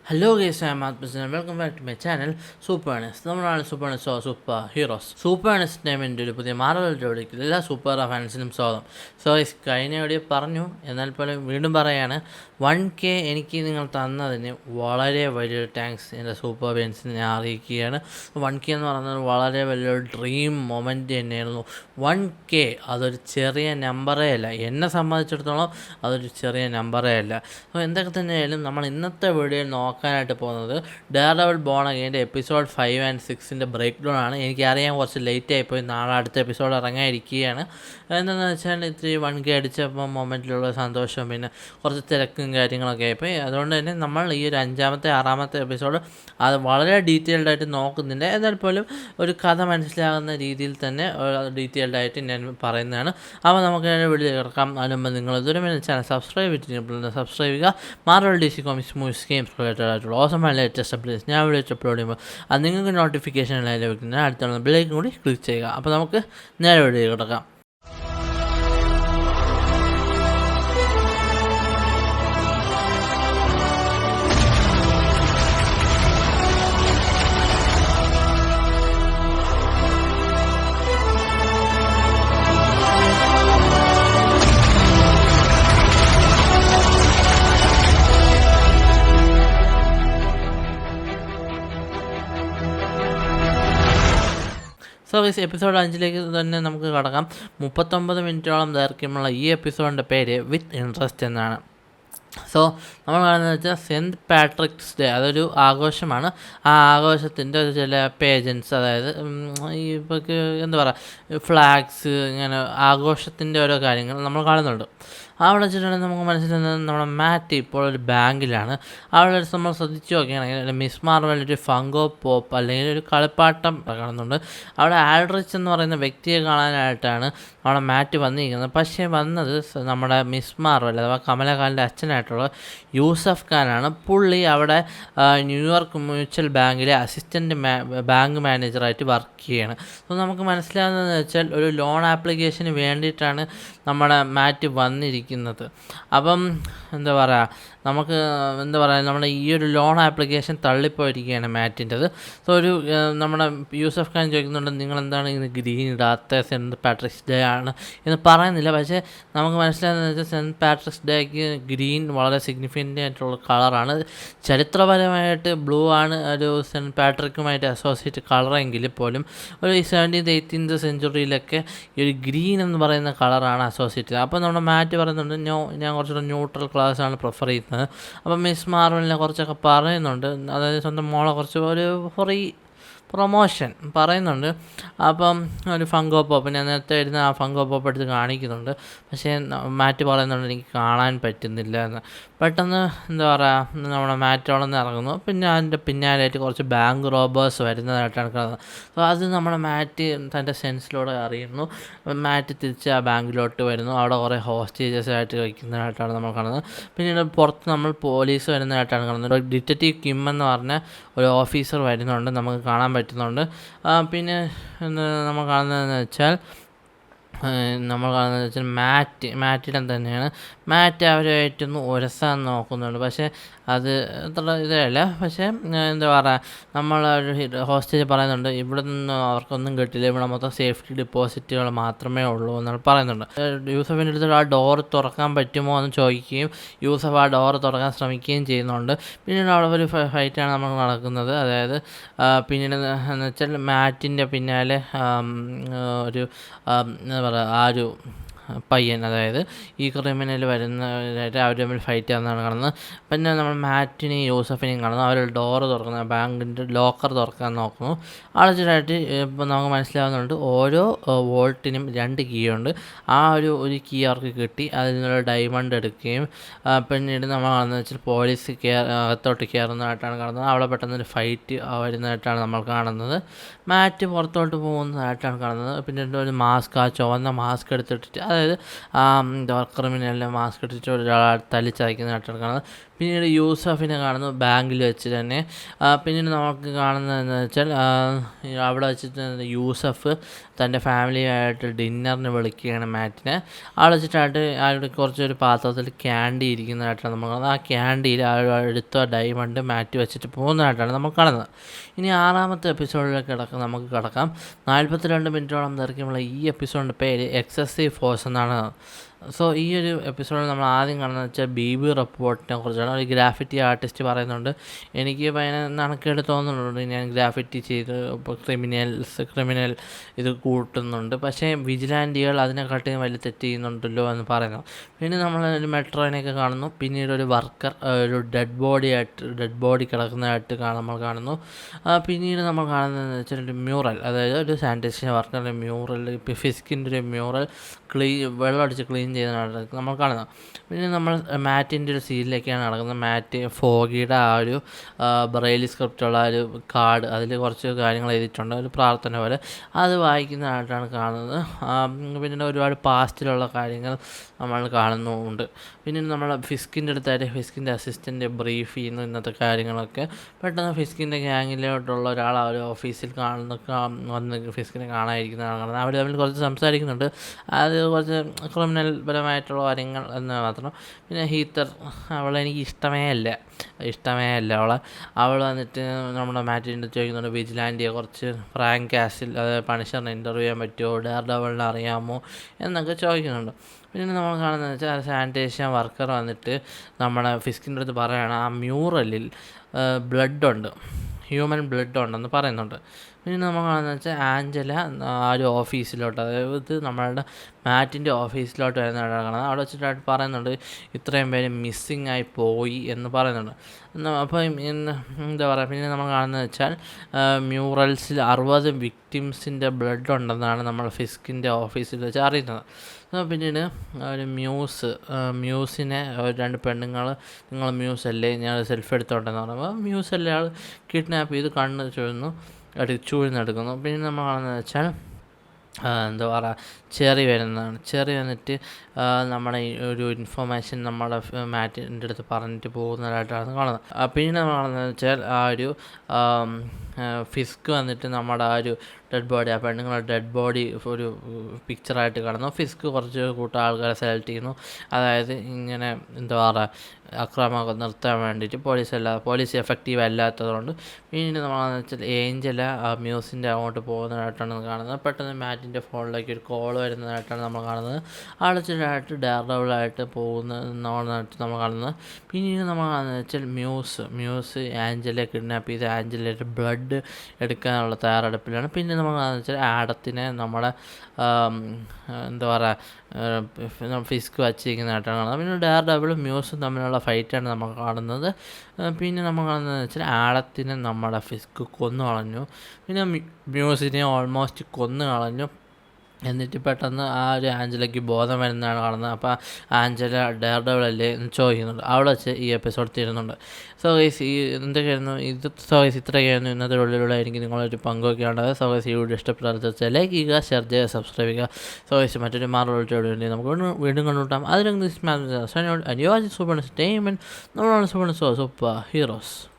Hello guys, I am Atmas and welcome back to my channel Super Ernest. നമ്മളാണ് super nest super heroes. Super nest നെയിമിൻ്റെ ഒരു പുതിയ Marvel ജോഡിക്ക് എല്ലാ super ഫാൻസിനും സ്വാഗതം. So കഴിഞ്ഞ video പറഞ്ഞു, എന്നാൽ പോലും വീണ്ടും പറയാണ്, 1K എനിക്ക് നിങ്ങൾ തന്നതിന് വളരെ വലിയൊരു താങ്ക്സ് എൻ്റെ സൂപ്പർ ഫാൻസിനെ ഞാൻ അറിയിക്കുകയാണ്. 1K എന്ന് പറയുന്നത് വളരെ വലിയൊരു ഡ്രീം മൊമെൻ്റ് തന്നെയായിരുന്നു. 1K അതൊരു ചെറിയ നമ്പറേ അല്ല, എന്നെ സംബന്ധിച്ചിടത്തോളം അതൊരു ചെറിയ നമ്പറേ അല്ല. അപ്പോൾ എന്തൊക്കെ തന്നെയായാലും നമ്മൾ ഇന്നത്തെ വീഡിയോയിൽ നോക്കാനായിട്ട് പോകുന്നത് ഡെയർഡെവിൾ ബോൺ അഗെയിൻ്റെ എപ്പിസോഡ് 5 and 6 ബ്രേക്ക് ഡൗൺ ആണ്. എനിക്കറിയാൻ കുറച്ച് ലേറ്റ് ആയിപ്പോയി, നാളെ അടുത്ത എപ്പിസോഡ് ഇറങ്ങാനിരിക്കുകയാണ്. എന്താണെന്ന് വെച്ചാൽ ഇത്തിരി 1K അടിച്ചപ്പോൾ മൊമെൻറ്റിലുള്ള സന്തോഷം, പിന്നെ കുറച്ച് തിരക്കും കാര്യങ്ങളൊക്കെ ആയിപ്പോയി. അതുകൊണ്ട് തന്നെ നമ്മൾ ഈ ഒരു 5ാമത്തെ 6ാമത്തെ എപ്പിസോഡ് അത് വളരെ ഡീറ്റെയിൽഡ് ആയിട്ട് നോക്കുന്നുണ്ട്. എന്നാൽ പോലും ഒരു കഥ മനസ്സിലാകുന്ന രീതിയിൽ തന്നെ ഡീറ്റെയിൽഡ് ആയിട്ട് ഞാൻ പറയുന്നതാണ്. അപ്പോൾ നമുക്ക് വീഡിയോ കിടക്കാം. അതിനുമ്പോൾ നിങ്ങൾ ഇതുവരെ ചാനൽ സബ്സ്ക്രൈബ് ചെയ്തിട്ടുണ്ടെങ്കിൽ സബ്സ്ക്രൈബ് ചെയ്യുക. Marvel DC comics movies games related ആയിട്ടുള്ള ഓസമായ ലേറ്റസ്റ്റ് അപ്ഡേറ്റ്സ് ഞാൻ വീഡിയോ അപ്ലോഡ് ചെയ്യുമ്പോൾ അത് നിങ്ങൾക്ക് നോട്ടിഫിക്കേഷൻ ലഭിക്കുന്ന അടുത്തുള്ള ബെല്ലൈക്കൺ കൂടി ക്ലിക്ക് ചെയ്യുക. അപ്പോൾ നമുക്ക് നേരെ വീഡിയോ കിടക്കാം. സോ ഗൈസ്, എപ്പിസോഡ് 5 തന്നെ നമുക്ക് കടക്കാം. 39 മിനിറ്റോളം ദൈർഘ്യമുള്ള ഈ എപ്പിസോഡിൻ്റെ പേര് വിത്ത് ഇൻട്രസ്റ്റ് എന്നാണ്. സോ നമ്മൾ കാണുന്നത് വെച്ചാൽ സെൻറ്റ് പാട്രിക്സ് ഡേ, അതൊരു ആഘോഷമാണ്. ആ ആഘോഷത്തിൻ്റെ ചില പേജൻസ്, അതായത് ഈ ഇപ്പോൾ എന്താ പറയുക, ഫ്ലാഗ്സ്, ഇങ്ങനെ ആഘോഷത്തിൻ്റെ ഓരോ കാര്യങ്ങൾ നമ്മൾ കാണുന്നുണ്ട്. അവിടെ വെച്ചിട്ടുണ്ടെങ്കിൽ നമുക്ക് മനസ്സിലാകുന്നത് നമ്മുടെ മാറ്റ് ഇപ്പോൾ ഒരു ബാങ്കിലാണ്. അവിടെ നമ്മൾ ശ്രദ്ധിച്ച് നോക്കുകയാണെങ്കിൽ മിസ് മാർവൽ ഒരു ഫംഗോ പോപ്പ് അല്ലെങ്കിൽ ഒരു കളിപ്പാട്ടം കാണുന്നുണ്ട്. അവിടെ ആൽഡ്രിച്ച് എന്ന് പറയുന്ന വ്യക്തിയെ കാണാനായിട്ടാണ് നമ്മുടെ മാറ്റ് വന്നിരിക്കുന്നത്. പക്ഷേ വന്നത് നമ്മുടെ മിസ് മാർവൽ അഥവാ കമലഹാലിൻ്റെ അച്ഛനായിട്ടുള്ള യൂസഫ് ഖാനാണ്. പുള്ളി അവിടെ ന്യൂയോർക്ക് മ്യൂച്വൽ ബാങ്കിലെ അസിസ്റ്റൻറ്റ് ബാങ്ക് മാനേജറായിട്ട് വർക്ക് ചെയ്യുകയാണ്. അപ്പോൾ നമുക്ക് മനസ്സിലാകുന്നതെന്ന് വെച്ചാൽ ഒരു ലോൺ ആപ്ലിക്കേഷന് വേണ്ടിയിട്ടാണ് നമ്മുടെ മാറ്റ് വന്നിരിക്കുന്നത്. അപ്പം എന്താ പറയുക, നമുക്ക് എന്താ പറയുക, നമ്മുടെ ഈ ഒരു ലോൺ ആപ്ലിക്കേഷൻ തള്ളിപ്പോയിരിക്കുകയാണ് മാറ്റിൻ്റെത്. സോ ഒരു നമ്മുടെ യൂസഫ് ഖാൻ ചോദിക്കുന്നുണ്ട്, നിങ്ങളെന്താണ് ഇന്ന് ഗ്രീൻ ഇടാത്ത, സെൻറ്റ് പാട്രിക്സ് ഡേ ആണ് എന്ന് പറയുന്നില്ല. പക്ഷേ നമുക്ക് മനസ്സിലാകുന്നത് വെച്ചാൽ സെൻറ്റ് പാട്രിക്സ് ഡേക്ക് ഗ്രീൻ വളരെ സിഗ്നിഫിക്കൻ്റ് ആയിട്ടുള്ള കളറാണ്. ചരിത്രപരമായിട്ട് ബ്ലൂ ആണ് ഒരു സെൻറ്റ് പാട്രിക്കുമായിട്ട് അസോസിയേറ്റ് കളറെങ്കിൽ പോലും ഒരു 17th 18th സെഞ്ച്വറിയിലൊക്കെ ഈ ഒരു ഗ്രീൻ എന്ന് പറയുന്ന കളറാണ് അസോസിയേറ്റ് ചെയ്തത്. അപ്പോൾ നമ്മുടെ മാറ്റ് പറയുന്നുണ്ട്, ഞാൻ കുറച്ചുകൂടെ ന്യൂട്രൽ ക്ലാസ്സാണ് പ്രിഫർ ചെയ്യുന്നത്. അപ്പം മിസ് മാർവലിനെ കുറച്ചൊക്കെ പറയുന്നുണ്ട്, അതായത് സ്വന്തം മോളെ കുറച്ച് ഒരു ഫ്രീ പ്രൊമോഷൻ പറയുന്നുണ്ട്. അപ്പം ഒരു ഫംഗോ പോപ്പ്, ഞാൻ നേരത്തെ ഇരുന്ന് ആ ഫംഗോ പോപ്പ് എടുത്ത് കാണിക്കുന്നുണ്ട്. പക്ഷേ മാറ്റ് പറയുന്നുണ്ട് എനിക്ക് കാണാൻ പറ്റുന്നില്ല എന്ന്. പെട്ടെന്ന് എന്താ പറയുക, നമ്മുടെ മാറ്റോളന്ന് ഇറങ്ങുന്നു. പിന്നെ അതിൻ്റെ പിന്നാലെയായിട്ട് കുറച്ച് ബാങ്ക് റോബേഴ്സ് വരുന്നതായിട്ടാണ് കാണുന്നത്. അപ്പോൾ അത് നമ്മുടെ മാറ്റ് തൻ്റെ സെൻസിലൂടെ അറിയുന്നു. മാറ്റ് തിരിച്ച് ആ ബാങ്കിലോട്ട് വരുന്നു. അവിടെ കുറേ ഹോസ്റ്റേജസ് ആയിട്ട് വയ്ക്കുന്നതായിട്ടാണ് നമ്മൾ കാണുന്നത്. പിന്നീട് പുറത്ത് നമ്മൾ പോലീസ് വരുന്നതായിട്ടാണ് കാണുന്നത്. ഡിറ്റക്റ്റീവ് കിം എന്ന് പറഞ്ഞ ഒരു ഓഫീസർ വരുന്നുണ്ട്, നമുക്ക് കാണാൻ പറ്റുന്നുണ്ട്. പിന്നെ നമ്മൾ കാണുന്നതെന്ന് വെച്ചാൽ മാറ്റിടം തന്നെയാണ്. മാറ്റ് അവരുമായിട്ടൊന്ന് ഉരസാൻ നോക്കുന്നുണ്ട്. പക്ഷേ അത് അത്ര ഇതല്ല. പക്ഷേ എന്താ പറയുക, നമ്മളൊരു ഹോസ്റ്റേജ് പറയുന്നുണ്ട്, ഇവിടെ നിന്ന് അവർക്കൊന്നും കിട്ടില്ല, ഇവിടെ മൊത്തം സേഫ്റ്റി ഡിപ്പോസിറ്റുകൾ മാത്രമേ ഉള്ളൂ എന്നാണ് പറയുന്നുണ്ട്. യൂസഫിൻ്റെ അടുത്ത് ആ ഡോർ തുറക്കാൻ പറ്റുമോ എന്ന് ചോദിക്കുകയും യൂസഫ് ആ ഡോർ തുറക്കാൻ ശ്രമിക്കുകയും ചെയ്യുന്നുണ്ട്. പിന്നീട് അവിടെ ഒരു ഫൈറ്റാണ് നമ്മൾ നടക്കുന്നത്. അതായത് പിന്നീട് എന്ന് വെച്ചാൽ മാറ്റിൻ്റെ പിന്നാലെ ഒരു എന്താ പറയുക, ആ ഒരു പയ്യൻ, അതായത് ഈ ക്രിമിനൽ വരുന്നവരായിട്ട് അവർ തമ്മിൽ ഫൈറ്റ് ആണെന്നാണ് കാണുന്നത്. പിന്നെ നമ്മൾ മാറ്റിനെയും യൂസഫിനെയും കാണുന്നു. അവർ ഡോറ് തുറക്കുന്ന ബാങ്കിൻ്റെ ലോക്കർ തുറക്കാൻ നോക്കുന്നു. ആളായിട്ട് ഇപ്പോൾ നമുക്ക് മനസ്സിലാവുന്നുണ്ട് ഓരോ വോൾട്ടിനും 2 കീ ഉണ്ട്. ആ ഒരു കീ അവർക്ക് കിട്ടി. അതിൽ നിന്നുള്ള ഡയമണ്ട് എടുക്കുകയും പിന്നീട് നമ്മൾ കാണുന്നത് വെച്ചാൽ പോലീസ് അകത്തോട്ട് കയറുന്നതായിട്ടാണ് കാണുന്നത്. അവിടെ പെട്ടെന്നൊരു ഫൈറ്റ് വരുന്നതായിട്ടാണ് നമ്മൾ കാണുന്നത്. മാറ്റ് പുറത്തോട്ട് പോകുന്നതായിട്ടാണ് കാണുന്നത്. പിന്നീട് ഒരു മാസ്ക്, ആ ചുവന്ന മാസ്ക് എടുത്തിട്ടിട്ട്, അതായത് ക്രിമിനലിനെ മാസ്ക് ഇട്ടിട്ട് ഒരാൾ തല്ലിച്ചതയ്ക്കുന്നതായിട്ടാണ് കാണുന്നത്. പിന്നീട് യൂസഫിനെ കാണുന്നു ബാങ്കിൽ വെച്ച് തന്നെ. പിന്നീട് നമുക്ക് കാണുന്നതെന്ന് വെച്ചാൽ അവിടെ വെച്ചിട്ട് യൂസഫ് തൻ്റെ ഫാമിലിയായിട്ട് ഡിന്നറിന് വിളിക്കുകയാണ് മാറ്റിനെ. അവിടെ വെച്ചിട്ടായിട്ട് അവിടെ കുറച്ചൊരു പാത്രത്തിൽ ക്യാൻഡി ഇരിക്കുന്നതായിട്ടാണ് നമ്മൾ കാണുന്നത്. ആ ക്യാൻഡിയിൽ എടുത്ത ഡയമണ്ട് മാറ്റി വെച്ചിട്ട് പോകുന്നതായിട്ടാണ് നമ്മൾ കാണുന്നത്. ഇനി 6ാമത്തെ എപ്പിസോഡിലേക്ക് നമുക്ക് കിടക്കാം. 42 മിനിറ്റോളം ദൈർഘ്യമുള്ള ഈ എപ്പിസോഡിൻ്റെ പേര് എക്സസീവ് ഫോഴ്സ് എന്നാണ്. സോ ഈ ഒരു എപ്പിസോഡിൽ നമ്മൾ ആദ്യം കാണുന്നത് വെച്ചാൽ ബീബി റിപ്പോർട്ടിനെ കുറിച്ചാണ്. ഒരു ഗ്രാഫിറ്റി ആർട്ടിസ്റ്റ് പറയുന്നുണ്ട്, എനിക്ക് നാണക്കേട് തോന്നുന്നുണ്ട്, ഞാൻ ഗ്രാഫിറ്റി ചെയ്ത് ക്രിമിനൽ ഇത് കൂട്ടുന്നുണ്ട്, പക്ഷേ വിജിലാൻറ്റികൾ അതിനെക്കാട്ടിയും വലിയ തെറ്റ് ചെയ്യുന്നുണ്ടല്ലോ എന്ന് പറയുന്നു. പിന്നെ നമ്മൾ ഒരു മെട്രോയിനെയൊക്കെ കാണുന്നു. പിന്നീട് ഒരു വർക്കർ ഒരു ഡെഡ് ബോഡി കിടക്കുന്നതായിട്ട് നമ്മൾ കാണുന്നു. പിന്നീട് നമ്മൾ കാണുന്നതെന്ന് വെച്ചാൽ ഒരു മ്യൂറൽ, അതായത് ഒരു സാനിറ്റേഷൻ വർക്കറിൻ്റെ മ്യൂറൽ, ഫിസ്കിൻ്റെ ഒരു മ്യൂറൽ വെള്ളമടിച്ച് ക്ലീൻ ചെയ്യുന്നതാണ് നമ്മൾ കാണുന്നത്. പിന്നെ നമ്മൾ മാറ്റിൻ്റെ ഒരു സീനിലേക്കാണ് നടക്കുന്നത്. മാറ്റ് ഫോഗിയുടെ ആ ഒരു ബ്രെയിലി സ്ക്രിപ്റ്റുള്ള ഒരു കാർഡ്, അതിൽ കുറച്ച് കാര്യങ്ങൾ എഴുതിയിട്ടുണ്ട്, ഒരു പ്രാർത്ഥന പോലെ, അത് വായിക്കുന്നതായിട്ടാണ് കാണുന്നത്. പിന്നെ ഒരുപാട് പാസ്റ്റിലുള്ള കാര്യങ്ങൾ നമ്മൾ കാണുന്നുമുണ്ട്. പിന്നെ നമ്മൾ ഫിസ്കിൻ്റെ അടുത്തായിട്ട് ഫിസ്കിൻ്റെ അസിസ്റ്റൻ്റ് ബ്രീഫ് ചെയ്യുന്നു ഇന്നത്തെ കാര്യങ്ങളൊക്കെ. പെട്ടെന്ന് ഫിസ്കിൻ്റെ ഗ്യാങ്ങിലോട്ടുള്ള ഒരാൾ ആ ഒരു ഓഫീസിൽ വന്ന് ഫിസ്കിനെ കാണാതിരിക്കുന്നതാണ് കാണുന്നത്. അവർ തമ്മിൽ കുറച്ച് സംസാരിക്കുന്നുണ്ട്, അത് കുറച്ച് ക്രിമിനൽ പരമായിട്ടുള്ള കാര്യങ്ങൾ എന്ന് മാത്രം. പിന്നെ ഹീത്തർ, അവളെ എനിക്ക് ഇഷ്ടമേ അല്ല അവൾ വന്നിട്ട് നമ്മുടെ മാറ്റിൻ്റെ ചോദിക്കുന്നുണ്ട് വിജിലാൻറ്റിയെ കുറച്ച് ഫ്രാങ്ക് കാസിൽ, അതായത് പണിഷറിനെ ഇൻ്റർവ്യൂ ചെയ്യാൻ പറ്റുമോ, ഡെയർഡെവിളിനെ അറിയാമോ എന്നൊക്കെ ചോദിക്കുന്നുണ്ട്. പിന്നെ നമ്മൾ കാണുന്നത് വെച്ചാൽ സാനിറ്റേഷൻ വർക്കർ വന്നിട്ട് നമ്മുടെ ഫിസ്കിൻ്റെ അടുത്ത് പറയുകയാണ് ആ മ്യൂറലിൽ ബ്ലഡുണ്ട്, ഹ്യൂമൻ ബ്ലഡ് ഉണ്ടെന്ന് പറയുന്നുണ്ട്. പിന്നെ നമ്മൾ കാണുന്നത് വെച്ചാൽ ആഞ്ചല ആ ഒരു ഓഫീസിലോട്ട്, അതായത് നമ്മളുടെ മാറ്റിൻ്റെ ഓഫീസിലോട്ട് വരുന്നതാണ് കാണുന്നത്. അവിടെ വെച്ചിട്ടായിട്ട് പറയുന്നുണ്ട് ഇത്രയും പേര് മിസ്സിങ് ആയി പോയി എന്ന് പറയുന്നുണ്ട്. അപ്പോൾ എന്താ പറയുക, പിന്നെ നമ്മൾ കാണുന്നത് വെച്ചാൽ മ്യൂറൽസിൽ 60 വിക്ടിംസിൻ്റെ ബ്ലഡ് ഉണ്ടെന്നാണ് നമ്മൾ ഫിസ്കിൻ്റെ ഓഫീസിൽ വെച്ച് അറിയുന്നത്. പിന്നീട് ഒരു മ്യൂസിനെ 2 പെണ്ണുങ്ങൾ, നിങ്ങൾ മ്യൂസ് അല്ലേ, ഞാൻ സെൽഫി എടുത്തോട്ടെന്ന് പറയുമ്പോൾ മ്യൂസ് അല്ലേ ആൾ കിഡ്നാപ്പ് ചെയ്ത് കണ്ണ് ചൂഴ്ന്നെടുക്കുന്നു. പിന്നെ നമ്മൾ കാണുന്നത് വെച്ചാൽ എന്താ പറയുക, ചെറി വന്നിട്ട് നമ്മുടെ ഒരു ഇൻഫർമേഷൻ നമ്മുടെ മാറ്റിൻ്റെ അടുത്ത് പറഞ്ഞിട്ട് പോകുന്നതായിട്ടാണ് കാണുന്നത്. പിന്നെ നമ്മൾ കാണുന്നത് വെച്ചാൽ ആ ഒരു ഫിസ്ക് വന്നിട്ട് നമ്മുടെ ആ ഒരു ഡെഡ് ബോഡി, ആ പെണ്ണുങ്ങളുടെ ഡെഡ് ബോഡി ഒരു പിക്ചറായിട്ട് കാണുന്നു. ഫിസ്ക് കുറച്ച് കൂട്ടം ആൾക്കാരെ സെലക്ട് ചെയ്യുന്നു, അതായത് ഇങ്ങനെ എന്താ പറയുക അക്രമമൊക്കെ നിർത്താൻ വേണ്ടിയിട്ട്. പോലീസ് എഫക്റ്റീവ് അല്ലാത്തതുകൊണ്ട്. പിന്നീട് നമ്മളെന്ന് വെച്ചാൽ ഏഞ്ചല മ്യൂസിൻ്റെ അങ്ങോട്ട് പോകുന്നതായിട്ടാണ് കാണുന്നത്. പെട്ടെന്ന് മാറ്റിൻ്റെ ഫോണിലേക്ക് ഒരു കോൾ വരുന്നതായിട്ടാണ് നമ്മൾ കാണുന്നത്. ആളിച്ചിട്ടായിട്ട് ഡെയർഡെവിളായിട്ട് പോകുന്നതായിട്ട് നമ്മൾ കാണുന്നത്. പിന്നീട് നമ്മൾ കാണുന്നത് വെച്ചാൽ മ്യൂസ് ആഞ്ചലയെ കിഡ്നാപ്പ് ചെയ്ത് ആഞ്ചലയുടെ ബ്ലഡ് എടുക്കാനുള്ള തയ്യാറെടുപ്പിലാണ്. പിന്നെ നമ്മൾ കാണുന്നത് വെച്ചാൽ ആഡത്തിനെ നമ്മുടെ എന്താ പറയുക ഫിസ്ക് വച്ചിരിക്കുന്നതായിട്ടാണ് കാണുന്നത്. പിന്നെ ഡെയർഡെവിളും മ്യൂസും തമ്മിലുള്ള ഫൈറ്റാണ് നമ്മൾ കാണുന്നത്. പിന്നെ നമ്മൾ കാണുന്നത് വെച്ചാൽ ആഡത്തിനെ നമ്മുടെ ഫിസ്ക് കൊന്നു കളഞ്ഞു, പിന്നെ മ്യൂസിനെ ഓൾമോസ്റ്റ് കൊന്നു കളഞ്ഞു. എന്നിട്ട് പെട്ടെന്ന് ആ ഒരു ആഞ്ചലയ്ക്ക് ബോധം വരുന്നതാണ് കാണുന്നത്. അപ്പോൾ ആഞ്ചല ഡെയർഡെവിളല്ലേ എന്ന് ചോദിക്കുന്നുണ്ട്. അവിടെ വെച്ച് ഈ എപ്പിസോഡ് തീരുന്നുണ്ട്. സോ ഗൈസ് എന്തൊക്കെയായിരുന്നു ഇത്രയൊക്കെയായിരുന്നു ഇന്നത്തെ ഉള്ളിലൂടെ എനിക്ക് നിങ്ങളൊരു പങ്കുവയ്ക്കാനുള്ളത്. സോ ഗൈസ് ഈ വീഡിയോ ഇഷ്ടപ്പെട്ടാൽ ലൈക്ക് ചെയ്യുക, ഷെയർ ചെയ്യുക, സബ്സ്ക്രൈബ് ചെയ്യുക. സോ ഗൈസ് മറ്റൊരു മാർവൽ വേണ്ടി നമുക്ക് വീണ്ടും കണ്ടുമുട്ടാം. അതിലൊന്നും സൂപ്പർ ഹീറോസ്.